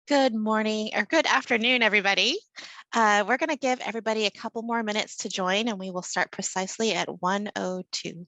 Good morning or good afternoon, everybody. We're going to give everybody a couple more minutes to join and we will start precisely at 1:02.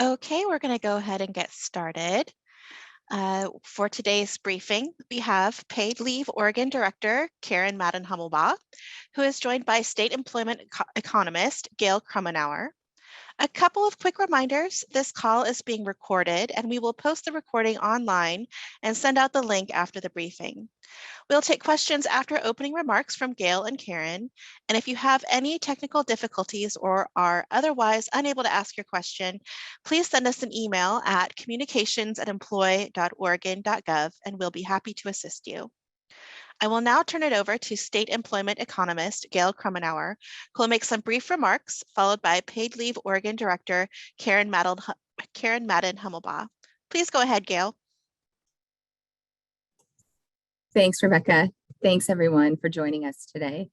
Okay, we're going to go ahead and get started. For today's briefing, we have Paid Leave Oregon Director Karen Madden-Hummelbaugh, who is joined by State Employment Economist Gail Krumenauer. A couple of quick reminders. This call is being recorded and we will post the recording online and send out the link after the briefing. We'll take questions after opening remarks from Gail and Karen. And if you have any technical difficulties or are otherwise unable to ask your question, please send us an email at communications@employ.oregon.gov and we'll be happy to assist you. I will now turn it over to State Employment Economist Gail Krumenauer, who will make some brief remarks, followed by Paid Leave Oregon Director Karen Madden-Hummelbaugh. Please go ahead, Gail. Thanks, Rebecca. Thanks, everyone, for joining us today.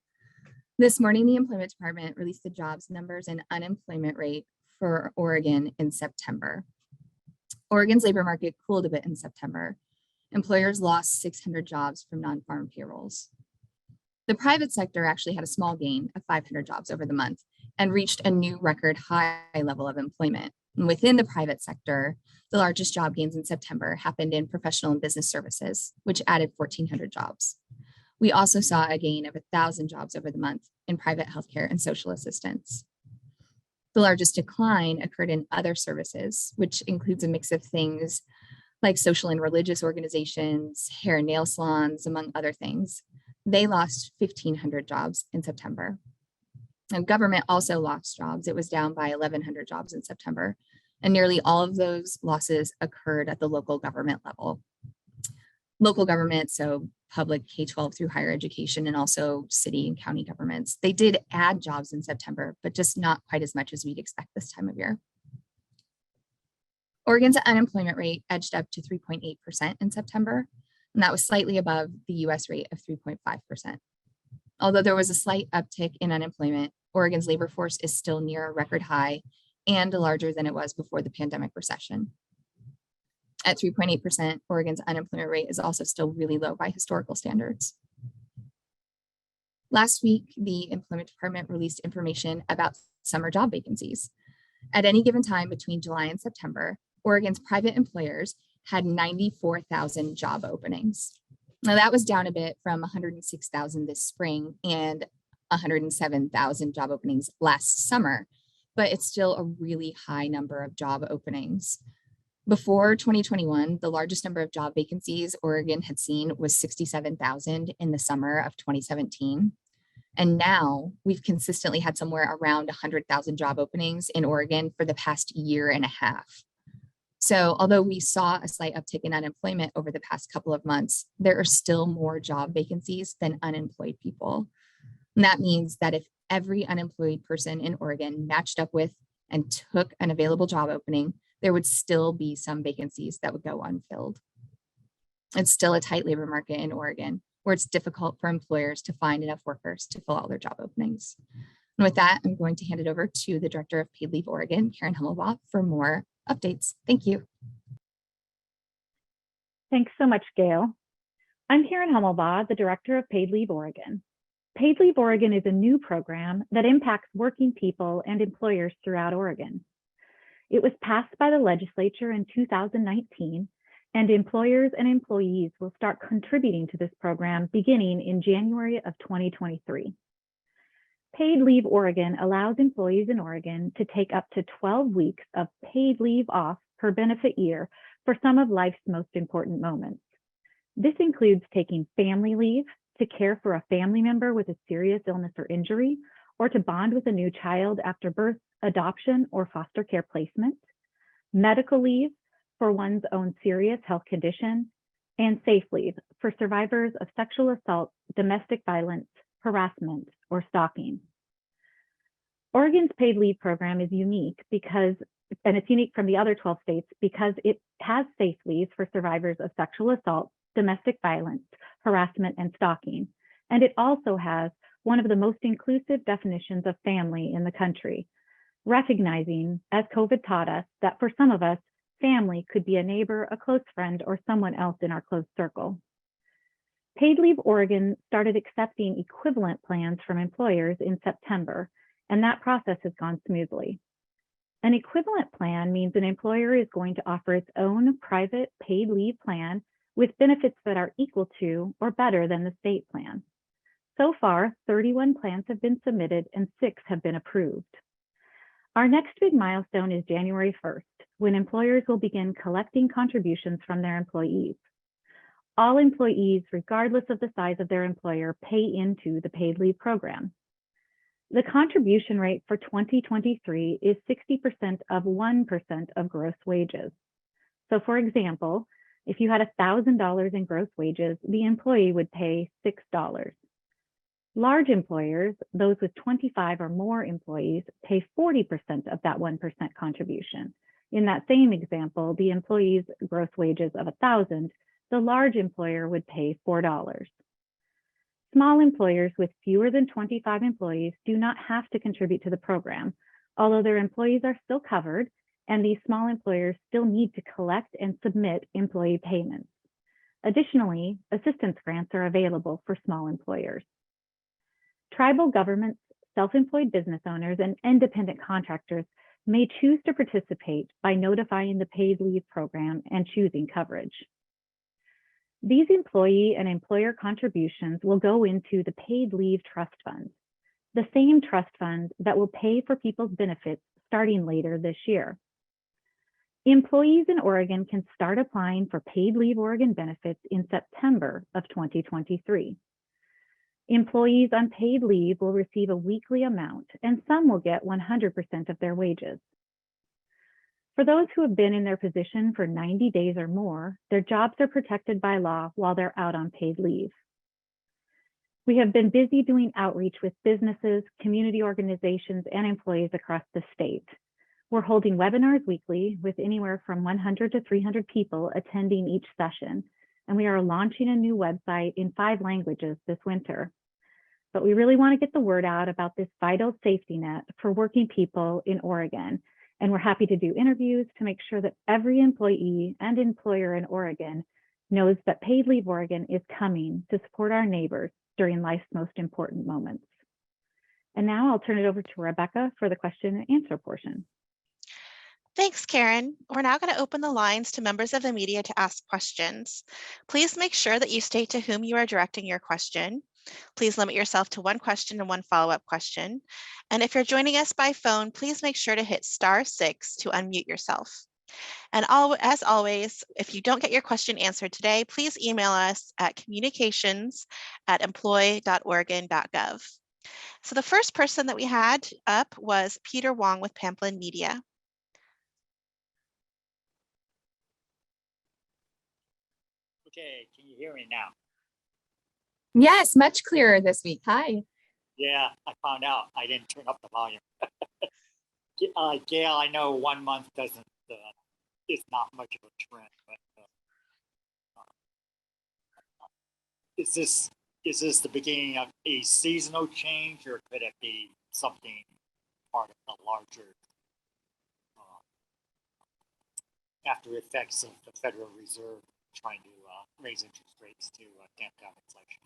This morning, the Employment Department released the jobs numbers and unemployment rate for Oregon in September. Oregon's labor market cooled a bit in September. Employers lost 600 jobs from non-farm payrolls. The private sector actually had a small gain of 500 jobs over the month and reached a new record high level of employment. And within the private sector, the largest job gains in September happened in professional and business services, which added 1,400 jobs. We also saw a gain of 1,000 jobs over the month in private healthcare and social assistance. The largest decline occurred in other services, which includes a mix of things like social and religious organizations, hair and nail salons, among other things. They lost 1,500 jobs in September. And government also lost jobs. It was down by 1,100 jobs in September. And nearly all of those losses occurred at the local government level. Local government, so public K-12 through higher education, and also city and county governments, they did add jobs in September, but just not quite as much as we'd expect this time of year. Oregon's unemployment rate edged up to 3.8% in September, and that was slightly above the US rate of 3.5%. Although there was a slight uptick in unemployment, Oregon's labor force is still near a record high and larger than it was before the pandemic recession. At 3.8%, Oregon's unemployment rate is also still really low by historical standards. Last week, the Employment Department released information about summer job vacancies. At any given time between July and September, Oregon's private employers had 94,000 job openings. Now that was down a bit from 106,000 this spring and 107,000 job openings last summer, but it's still a really high number of job openings. Before 2021, the largest number of job vacancies Oregon had seen was 67,000 in the summer of 2017. And now we've consistently had somewhere around 100,000 job openings in Oregon for the past year and a half. So although we saw a slight uptick in unemployment over the past couple of months, there are still more job vacancies than unemployed people. And that means that if every unemployed person in Oregon matched up with and took an available job opening, there would still be some vacancies that would go unfilled. It's still a tight labor market in Oregon, where it's difficult for employers to find enough workers to fill all their job openings. And with that, I'm going to hand it over to the Director of Paid Leave Oregon, Karen Hummelbaugh, for more updates. Thank you. Thanks so much, Gail. I'm Karen Hummelbaugh, the Director of Paid Leave Oregon. Paid Leave Oregon is a new program that impacts working people and employers throughout Oregon. It was passed by the legislature in 2019, and employers and employees will start contributing to this program beginning in January of 2023. Paid Leave Oregon allows employees in Oregon to take up to 12 weeks of paid leave off per benefit year for some of life's most important moments. This includes taking family leave to care for a family member with a serious illness or injury, or to bond with a new child after birth, adoption, or foster care placement, medical leave for one's own serious health condition, and safe leave for survivors of sexual assault, domestic violence, harassment, or stalking. Oregon's paid leave program is unique because, and it's unique from the other 12 states because it has safe leave for survivors of sexual assault, domestic violence, harassment, and stalking. And it also has one of the most inclusive definitions of family in the country, recognizing, as COVID taught us, that for some of us, family could be a neighbor, a close friend, or someone else in our close circle. Paid Leave Oregon started accepting equivalent plans from employers in September, and that process has gone smoothly. An equivalent plan means an employer is going to offer its own private paid leave plan with benefits that are equal to or better than the state plan. So far, 31 plans have been submitted and 6 have been approved. Our next big milestone is January 1st, when employers will begin collecting contributions from their employees. All employees, regardless of the size of their employer, pay into the paid leave program. The contribution rate for 2023 is 60% of 1% of gross wages. So for example, if you had $1,000 in gross wages, the employee would pay $6. Large employers, those with 25 or more employees, pay 40% of that 1% contribution. In that same example, the employee's gross wages of $1,000, the large employer would pay $4. Small employers with fewer than 25 employees do not have to contribute to the program, although their employees are still covered, and these small employers still need to collect and submit employee payments. Additionally, assistance grants are available for small employers. Tribal governments, self-employed business owners, and independent contractors may choose to participate by notifying the paid leave program and choosing coverage. These employee and employer contributions will go into the paid leave trust fund, the same trust fund that will pay for people's benefits starting later this year. Employees in Oregon can start applying for Paid Leave Oregon benefits in September of 2023. Employees on paid leave will receive a weekly amount, and some will get 100% of their wages. For those who have been in their position for 90 days or more, their jobs are protected by law while they're out on paid leave. We have been busy doing outreach with businesses, community organizations, and employees across the state. We're holding webinars weekly with anywhere from 100 to 300 people attending each session, and we are launching a new website in 5 languages this winter. But we really want to get the word out about this vital safety net for working people in Oregon, and we're happy to do interviews to make sure that every employee and employer in Oregon knows that Paid Leave Oregon is coming to support our neighbors during life's most important moments. And now I'll turn it over to Rebecca for the question and answer portion. Thanks, Karen. We're now going to open the lines to members of the media to ask questions. Please make sure that you state to whom you are directing your question. Please limit yourself to 1 question and 1 follow-up question. And if you're joining us by phone, please make sure to hit *6 to unmute yourself. And as always, if you don't get your question answered today, please email us at communications@employ.oregon.gov. So the first person that we had up was Peter Wong with Pamplin Media. Okay, can you hear me now? Yes, much clearer this week. Hi. Yeah, I found out I didn't turn up the volume. Gail, I know 1 month doesn't is not much of a trend, but is this the beginning of a seasonal change, or could it be something part of the larger after effects of the Federal Reserve trying to raise interest rates to damp down inflation?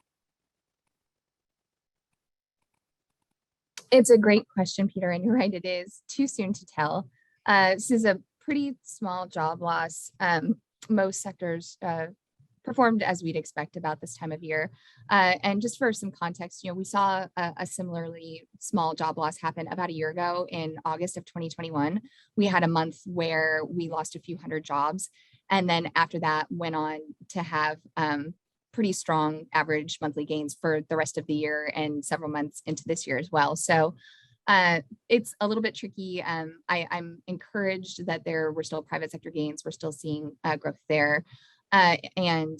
It's a great question, Peter, and you're right, it is too soon to tell. This is a pretty small job loss. Most sectors performed as we'd expect about this time of year. And just for some context, we saw a similarly small job loss happen about a year ago in August of 2021. We had a month where we lost a few hundred jobs. And then after that went on to have pretty strong average monthly gains for the rest of the year and several months into this year as well. So it's a little bit tricky. I'm encouraged that there were still private sector gains. We're still seeing growth there. And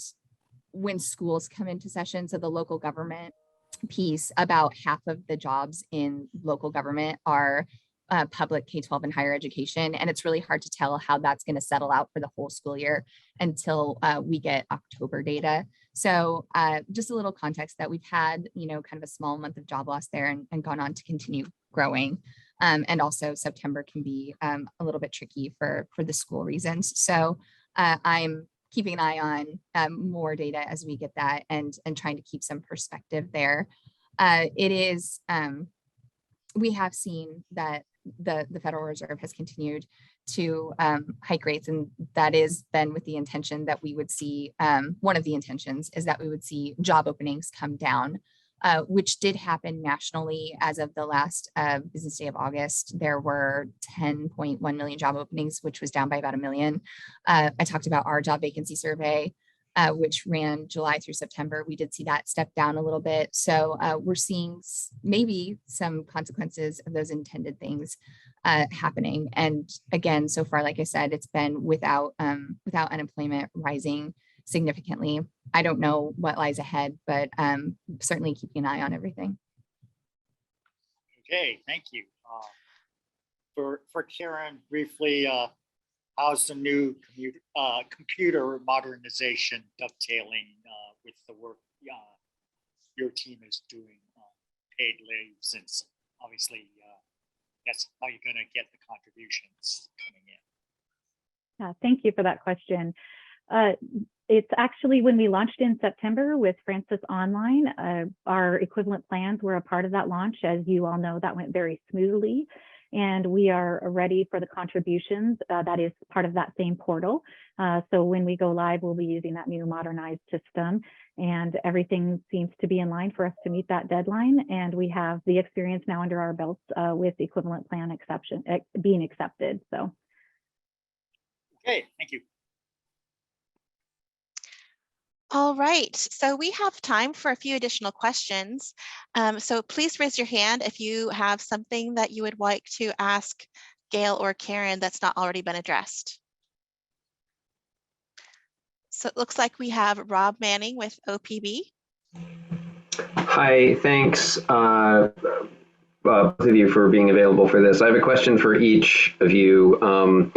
when schools come into session, so the local government piece, about half of the jobs in local government are public K-12 and higher education. And it's really hard to tell how that's going to settle out for the whole school year until we get October data. So just a little context that we've had, kind of a small month of job loss there and gone on to continue growing. And also September can be a little bit tricky for the school reasons. So I'm keeping an eye on more data as we get that and trying to keep some perspective there. It is, we have seen that the Federal Reserve has continued to hike rates, and that is been with the intention that we would see, one of the intentions is that we would see job openings come down, which did happen nationally as of the last business day of August. There were 10.1 million job openings, which was down by about 1 million. I talked about our job vacancy survey, which ran July through September. We did see that step down a little bit. So we're seeing maybe some consequences of those intended things happening. And again, so far, like I said, it's been without unemployment rising significantly. I don't know what lies ahead, but certainly keeping an eye on everything. Okay, thank you. For Karen, briefly, how's the new computer modernization dovetailing with the work your team is doing on paid leave, since obviously that's how you're going to get the contributions coming in? Thank you for that question. It's actually when we launched in September with Francis Online, our equivalent plans were a part of that launch. As you all know, that went very smoothly, and we are ready for the contributions. That is part of that same portal. So when we go live, we'll be using that new modernized system, and everything seems to be in line for us to meet that deadline. And we have the experience now under our belts with equivalent plan being accepted. So. Okay, thank you. All right, so we have time for a few additional questions. So please raise your hand if you have something that you would like to ask Gail or Karen that's not already been addressed. So it looks like we have Rob Manning with OPB. Hi, thanks both of you for being available for this. I have a question for each of you.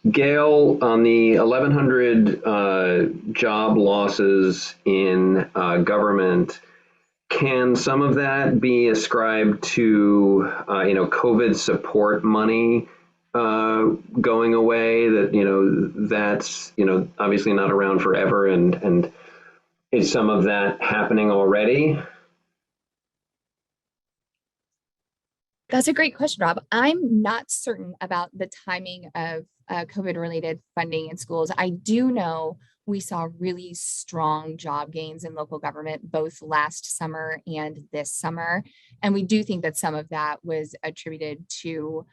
Gail, on the 1,100 job losses in government, can some of that be ascribed to COVID support money going away? That that's obviously not around forever, and is some of that happening already? That's a great question, Rob. I'm not certain about the timing of COVID-related funding in schools. I do know we saw really strong job gains in local government, both last summer and this summer. And we do think that some of that was attributed to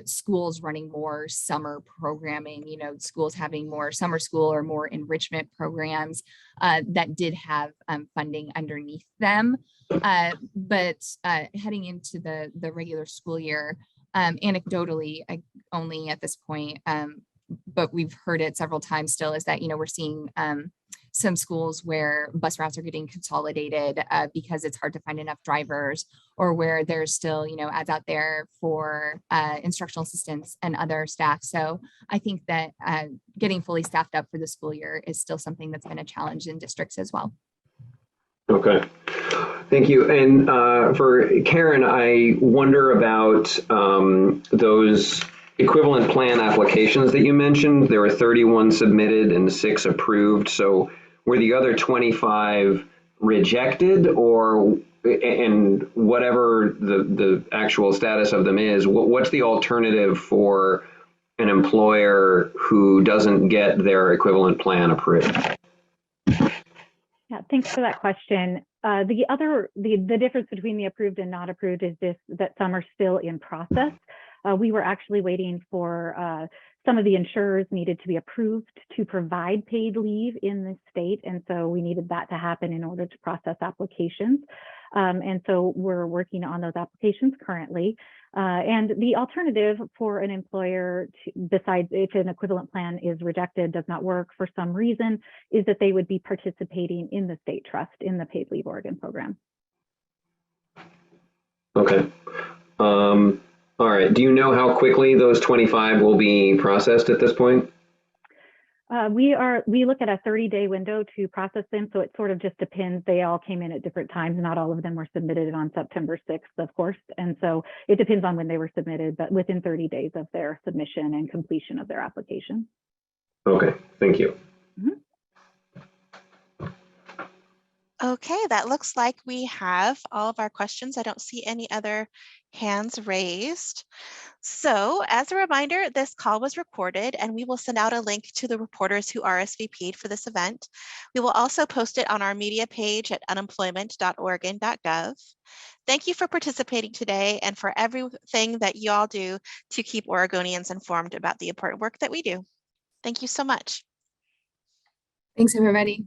schools running more summer programming, schools having more summer school or more enrichment programs that did have funding underneath them. But heading into the regular school year, anecdotally, only at this point, but we've heard it several times still, is that, we're seeing some schools where bus routes are getting consolidated because it's hard to find enough drivers, or where there's still, ads out there for instructional assistants and other staff. So I think that getting fully staffed up for the school year is still something that's been a challenge in districts as well. Okay, thank you. And for Karen, I wonder about those equivalent plan applications that you mentioned. There were 31 submitted and 6 approved. So were the other 25 rejected, and whatever the actual status of them is, what's the alternative for an employer who doesn't get their equivalent plan approved? Yeah, thanks for that question. The difference between the approved and not approved is that some are still in process. We were actually waiting for some of the insurers needed to be approved to provide paid leave in the state. And so we needed that to happen in order to process applications. And so we're working on those applications currently. And the alternative for an employer, besides if an equivalent plan is rejected, does not work for some reason, is that they would be participating in the state trust in the Paid Leave Oregon program. Okay. All right. Do you know how quickly those 25 will be processed at this point? We look at a 30-day window to process them, so it sort of just depends. They all came in at different times. Not all of them were submitted on September 6th, of course, and so it depends on when they were submitted, but within 30 days of their submission and completion of their application. Okay, thank you. Okay, that looks like we have all of our questions. I don't see any other hands raised. So as a reminder, this call was recorded and we will send out a link to the reporters who RSVP'd for this event. We will also post it on our media page at unemployment.oregon.gov. Thank you for participating today and for everything that you all do to keep Oregonians informed about the important work that we do. Thank you so much. Thanks, everybody.